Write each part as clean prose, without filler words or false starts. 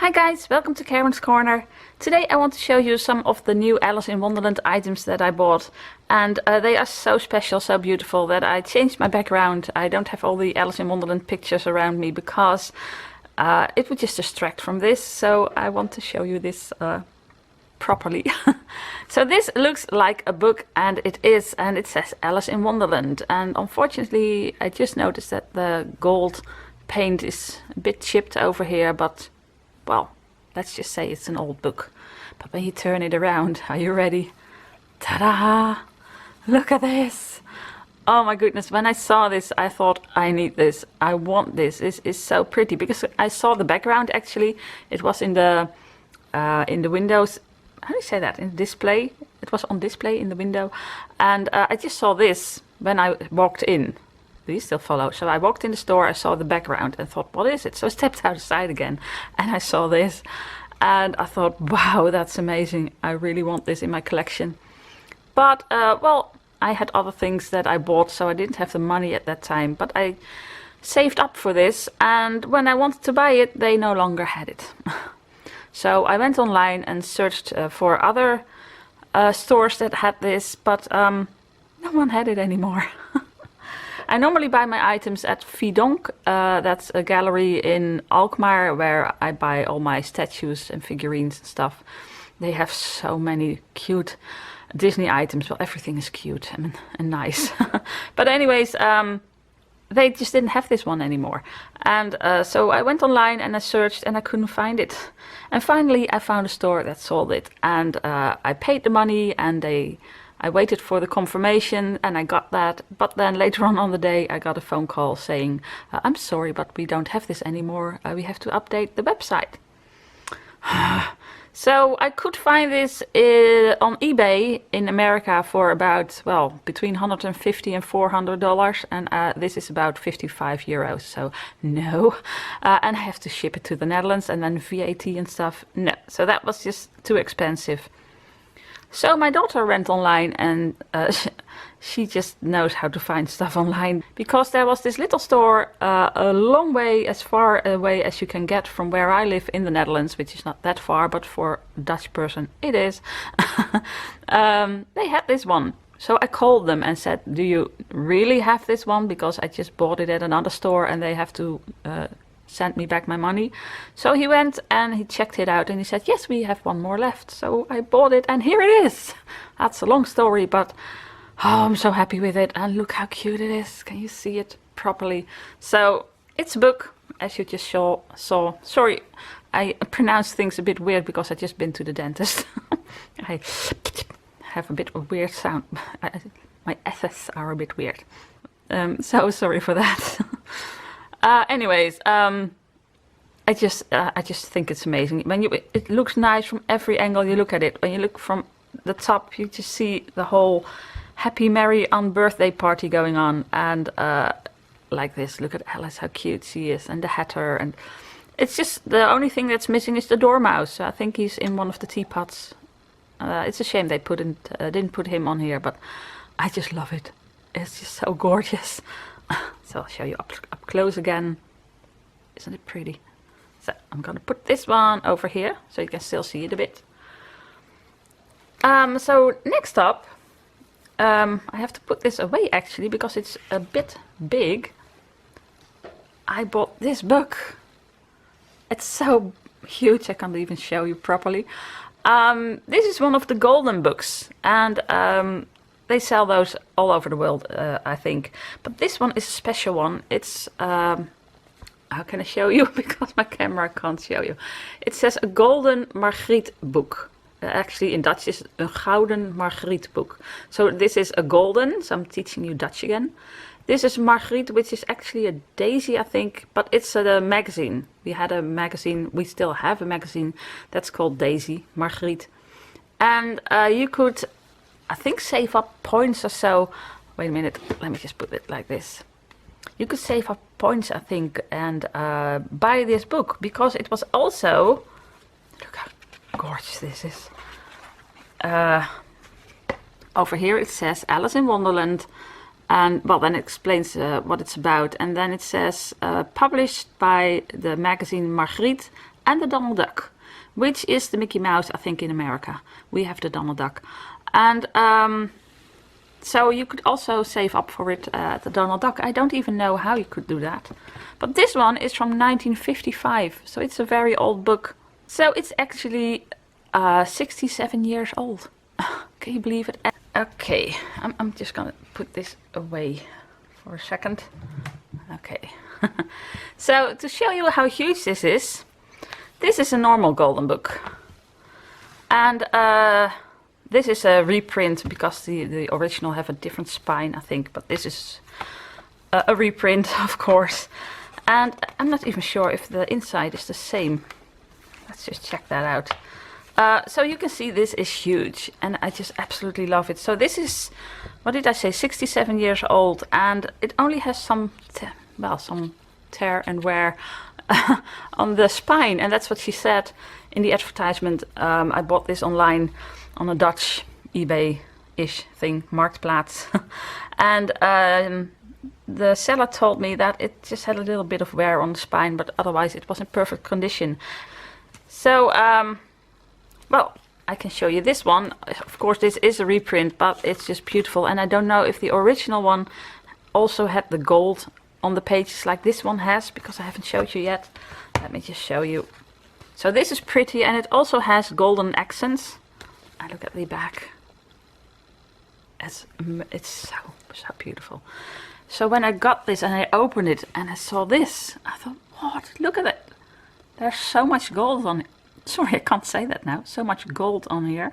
Hi guys, welcome to Karen's Corner. Today I want to show you some of the new Alice in Wonderland items that I bought. And they are so special, so beautiful that I changed my background. I don't have all the Alice in Wonderland pictures around me because it would just distract from this. So I want to show you this properly. So this looks like a book, and it is, and it says Alice in Wonderland. And unfortunately I just noticed that the gold paint is a bit chipped over here, but well, let's just say it's an old book. But when you turn it around, are you ready? Ta-da! Look at this! Oh my goodness, when I saw this, I thought, I need this. I want this. This is so pretty, because I saw the background actually. It was in the windows. How do you say that? In the display? It was on display in the window. And I just saw this when I walked in. Do you still follow? So I walked in the store, I saw the background and thought, what is it? So I stepped outside again and I saw this and I thought, wow, that's amazing. I really want this in my collection. But, well, I had other things that I bought, so I didn't have the money at that time. But I saved up for this, and when I wanted to buy it, they no longer had it. So I went online and searched for other stores that had this, but no one had it anymore. I normally buy my items at Vidonk, that's a gallery in Alkmaar where I buy all my statues and figurines and stuff. They have so many cute Disney items. Well, everything is cute and nice. But anyways, they just didn't have this one anymore. And so I went online and I searched and I couldn't find it. And finally I found a store that sold it. And I paid the money and I waited for the confirmation and I got that, but then later on the day I got a phone call saying, I'm sorry, but we don't have this anymore. We have to update the website. So I could find this on eBay in America for about, well, between $150 and $400, and this is about 55 euros, so no. And I have to ship it to the Netherlands and then VAT and stuff. No, so that was just too expensive. So my daughter went online and she just knows how to find stuff online, because there was this little store a long way, as far away as you can get from where I live in the Netherlands, which is not that far, but for a Dutch person it is. They had this one. So I called them and said, do you really have this one? Because I just bought it at another store and they have to send me back my money. So he went and he checked it out and he said, yes, we have one more left. So I bought it and here it is. That's a long story, but oh, I'm so happy with it. And look how cute it is. Can you see it properly? So it's a book, as you just saw. Sorry, I pronounce things a bit weird because I just been to the dentist. I have a bit of weird sound. My S's are a bit weird. So sorry for that. Anyways, I just think it's amazing. When it looks nice from every angle you look at it. When you look from the top, you just see the whole happy, merry birthday party going on. And like this, look at Alice, how cute she is, and the Hatter. And it's just the only thing that's missing is the Dormouse. I think he's in one of the teapots. It's a shame they didn't put him on here, but I just love it. It's just so gorgeous. So I'll show you up close again. Isn't it pretty? So I'm gonna put this one over here so you can still see it a bit. So next up, I have to put this away actually because it's a bit big. I bought this book. It's so huge I can't even show you properly. This is one of the golden books, and they sell those all over the world, I think. But this one is a special one. It's, how can I show you? Because my camera can't show you. It says a golden Margriet book. Actually in Dutch is een gouden Margriet book. So this is a golden, so I'm teaching you Dutch again. This is Margriet, which is actually a daisy, I think, but it's a magazine. We had a magazine, we still have a magazine that's called Daisy, Margriet. And you could, I think, save up points or so. Wait a minute, let me just put it like this. You could save up points, I think, and buy this book, because it was also, look how gorgeous this is. Over here it says Alice in Wonderland, and well, then it explains what it's about, and then it says published by the magazine Margriet and the Donald Duck, which is the Mickey Mouse, I think, in America. We have the Donald Duck. And so you could also save up for it, the Donald Duck. I don't even know how you could do that. But this one is from 1955, so it's a very old book. So it's actually 67 years old. Can you believe it? Okay, I'm just gonna put this away for a second. Okay. So to show you how huge this is a normal golden book. And this is a reprint because the original have a different spine, I think. But this is a reprint, of course. And I'm not even sure if the inside is the same. Let's just check that out. So you can see this is huge and I just absolutely love it. So this is, what did I say, 67 years old, and it only has some tear and wear on the spine, and that's what she said in the advertisement. I bought this online on a Dutch eBay-ish thing, Marktplaats. And the seller told me that it just had a little bit of wear on the spine, but otherwise it was in perfect condition. So, well, I can show you this one. Of course, this is a reprint, but it's just beautiful. And I don't know if the original one also had the gold on the pages like this one has, because I haven't showed you yet. Let me just show you. So this is pretty, and it also has golden accents. And look at the back. It's so beautiful. So when I got this and I opened it and I saw this, I thought, what? Look at it. There's so much gold on it. Sorry, I can't say that now. So much gold on here.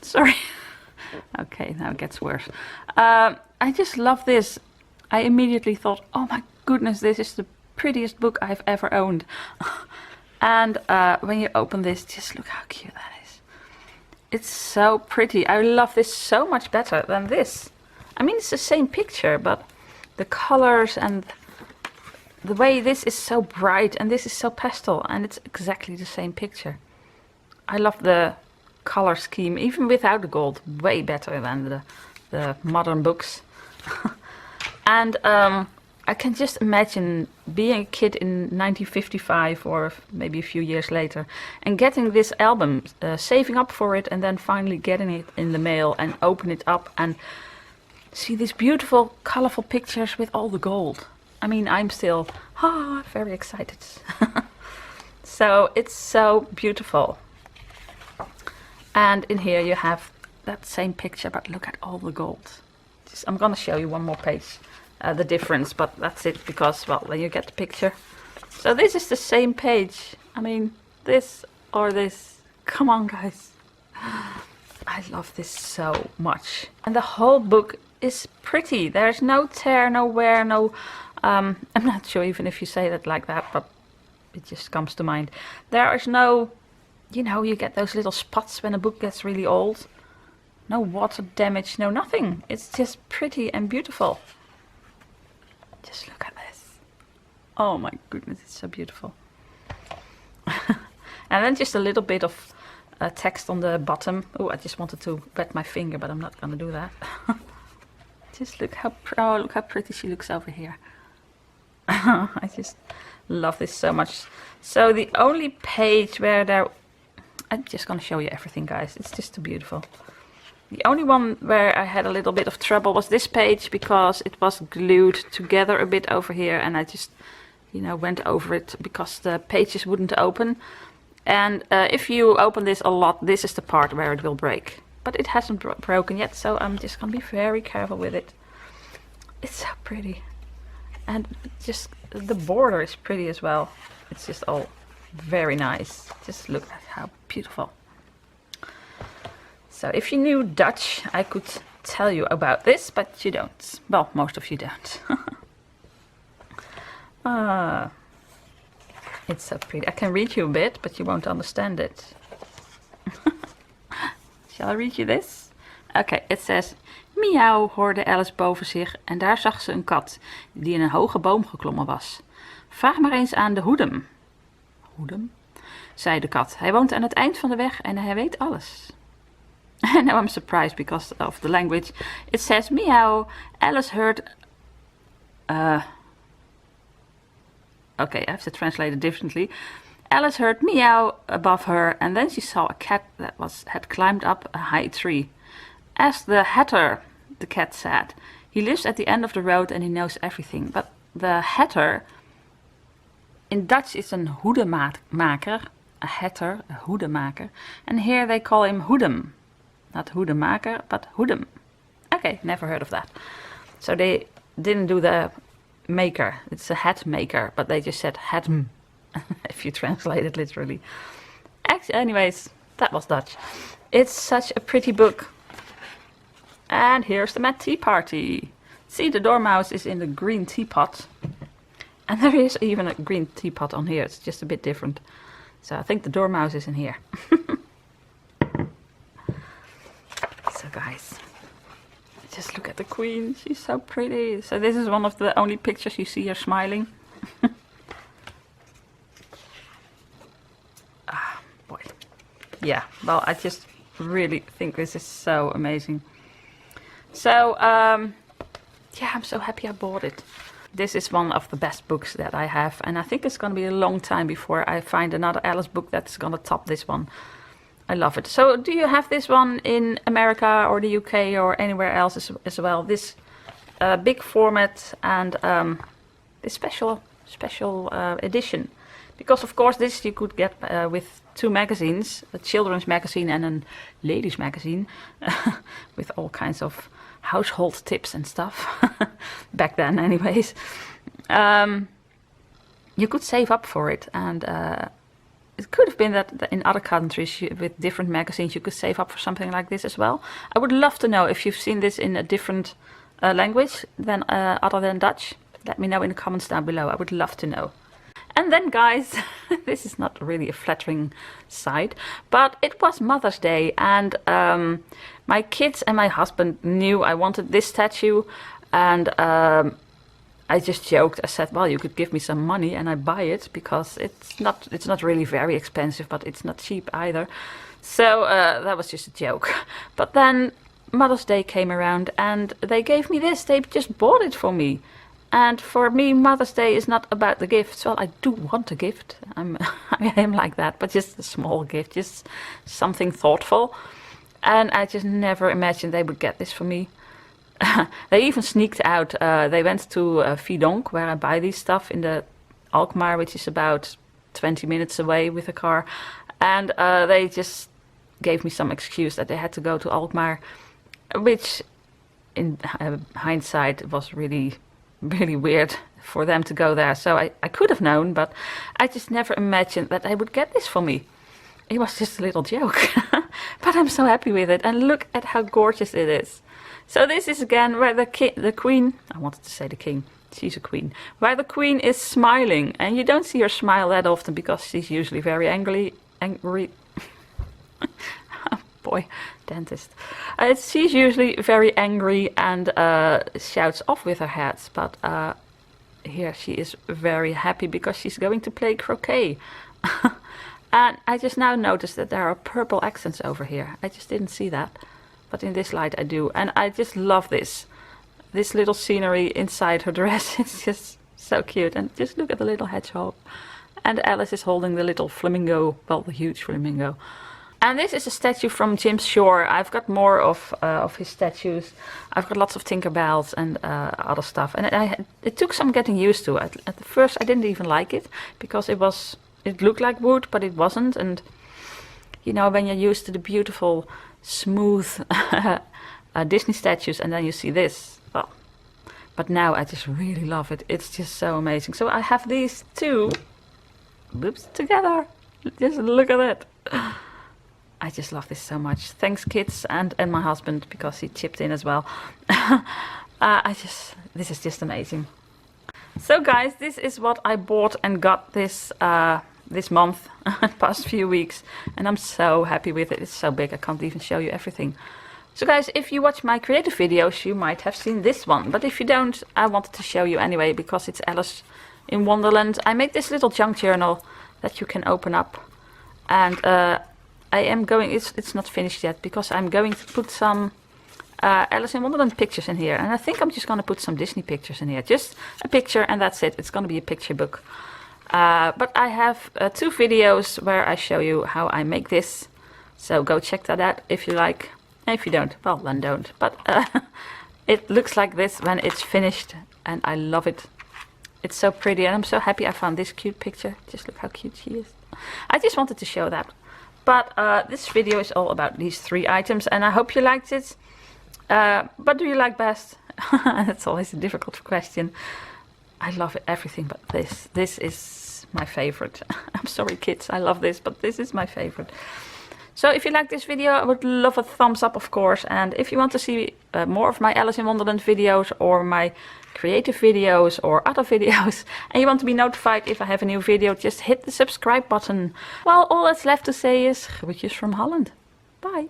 Sorry. Okay, now it gets worse. I just love this. I immediately thought, oh my goodness, this is the prettiest book I've ever owned. And when you open this, just look how cute that is. It's so pretty. I love this so much better than this. I mean, it's the same picture, but the colors and the way this is so bright and this is so pastel, and it's exactly the same picture. I love the color scheme, even without the gold, way better than the modern books. And I can just imagine being a kid in 1955 or maybe a few years later and getting this album, saving up for it, and then finally getting it in the mail and open it up and see these beautiful colorful pictures with all the gold. I mean, I'm still very excited. So it's so beautiful. And in here you have that same picture, but look at all the gold. I'm gonna show you one more page, the difference, but that's it, because, well, then you get the picture. So this is the same page. I mean, this or this. Come on, guys. I love this so much. And the whole book is pretty. There's no tear, no wear, no... I'm not sure even if you say that like that, but it just comes to mind. There is no, you know, you get those little spots when a book gets really old. No water damage, no nothing. It's just pretty and beautiful. Just look at this. Oh my goodness, it's so beautiful. And then just a little bit of text on the bottom. Oh, I just wanted to wet my finger, but I'm not gonna do that. Just look how pretty she looks over here. I just love this so much. So the only page where there... I'm just gonna show you everything, guys. It's just too beautiful. The only one where I had a little bit of trouble was this page, because it was glued together a bit over here, and I just, you know, went over it because the pages wouldn't open. And if you open this a lot, this is the part where it will break. But it hasn't broken yet, so I'm just gonna be very careful with it. It's so pretty. And just the border is pretty as well. It's just all very nice. Just look at how beautiful. So if you knew Dutch, I could tell you about this, but you don't. Well, most of you don't. It's so pretty. I can read you a bit, but you won't understand it. Shall I read you this? Okay, it says... Miauw, hoorde Alice boven zich en daar zag ze een kat die in een hoge boom geklommen was. Vraag maar eens aan de hoedem. Hoedem? Zei de kat. Hij woont aan het eind van de weg en hij weet alles. And now I'm surprised because of the language. It says, meow, Alice heard... okay, I have to translate it differently. Alice heard meow above her, and then she saw a cat that had climbed up a high tree. Ask the Hatter, the cat said. He lives at the end of the road and he knows everything. But the Hatter, in Dutch is een hoedemaker. A hatter, a hoedemaker. And here they call him hoedem. Not hoedemaker, but hoedem. Okay, never heard of that. So they didn't do the maker. It's a hat maker, but they just said hatm. If you translate it literally. Anyways, that was Dutch. It's such a pretty book. And here's the Mad Tea Party. See, the dormouse is in the green teapot. And there is even a green teapot on here. It's just a bit different. So I think the dormouse is in here. So guys, just look at the Queen. She's so pretty. So this is one of the only pictures you see her smiling. Boy. Yeah, well, I just really think this is so amazing. So, yeah, I'm so happy I bought it. This is one of the best books that I have, and I think it's going to be a long time before I find another Alice book that's going to top this one. I love it. So, do you have this one in America or the UK or anywhere else as well? This big format and this special edition. Because of course this you could get with two magazines, a children's magazine and a ladies magazine, with all kinds of household tips and stuff, back then anyways. You could save up for it, and it could have been that in other countries with different magazines you could save up for something like this as well. I would love to know if you've seen this in a different language than other than Dutch. Let me know in the comments down below. I would love to know. And then guys, this is not really a flattering side, but it was Mother's Day, and my kids and my husband knew I wanted this statue, and I just joked. I said, well, you could give me some money and I buy it, because it's not really very expensive, but it's not cheap either. So that was just a joke. But then Mother's Day came around and they gave me this. They just bought it for me. And for me, Mother's Day is not about the gifts. Well, I do want a gift. I am like that, but just a small gift, just something thoughtful. And I just never imagined they would get this for me. They even sneaked out. They went to Vidonk, where I buy these stuff, in the Alkmaar, which is about 20 minutes away with a car. And they just gave me some excuse that they had to go to Alkmaar, which in hindsight was really weird for them to go there. So I could have known, but I just never imagined that they would get this for me. It was just a little joke. But I'm so happy with it, and look at how gorgeous it is. So this is again where the Queen, I wanted to say the King, she's a queen, where the Queen is smiling, and you don't see her smile that often because she's usually very angry. Boy, dentist. She's usually very angry and shouts off with her head, but here she is very happy because she's going to play croquet. And I just now noticed that there are purple accents over here. I just didn't see that, but in this light I do. And I just love this little scenery inside her dress. It's just so cute. And just look at the little hedgehog. And Alice is holding the little flamingo, well, the huge flamingo. And this is a statue from Jim Shore. I've got more of his statues. I've got lots of Tinkerbells and other stuff. And it took some getting used to. At first I didn't even like it, because it looked like wood, but it wasn't. And you know, when you're used to the beautiful, smooth Disney statues, and then you see this, well. But now I just really love it. It's just so amazing. So I have these two, whoops, together. Just look at it. I just love this so much. Thanks kids and my husband, because he chipped in as well. This is just amazing. So guys, this is what I bought and got this month, past few weeks, and I'm so happy with it. It's so big I can't even show you everything. So guys, if you watch my creative videos, you might have seen this one, but if you don't, I wanted to show you anyway, because it's Alice in Wonderland. I made this little junk journal that you can open up, and I am going, it's not finished yet, because I'm going to put some Alice in Wonderland pictures in here, and I think I'm just going to put some Disney pictures in here. Just a picture and that's it. It's going to be a picture book. But I have 2 videos where I show you how I make this. So go check that out if you like. And if you don't, well then don't. But it looks like this when it's finished and I love it. It's so pretty and I'm so happy I found this cute picture. Just look how cute she is. I just wanted to show that. But this video is all about these 3 items and I hope you liked it. What do you like best? That's always a difficult question. I love everything but this. This is my favorite. I'm sorry kids, I love this, but this is my favorite. So if you like this video, I would love a thumbs up, of course. And if you want to see more of my Alice in Wonderland videos or my creative videos or other videos, and you want to be notified if I have a new video, just hit the subscribe button. Well, all that's left to say is groetjes from Holland. Bye.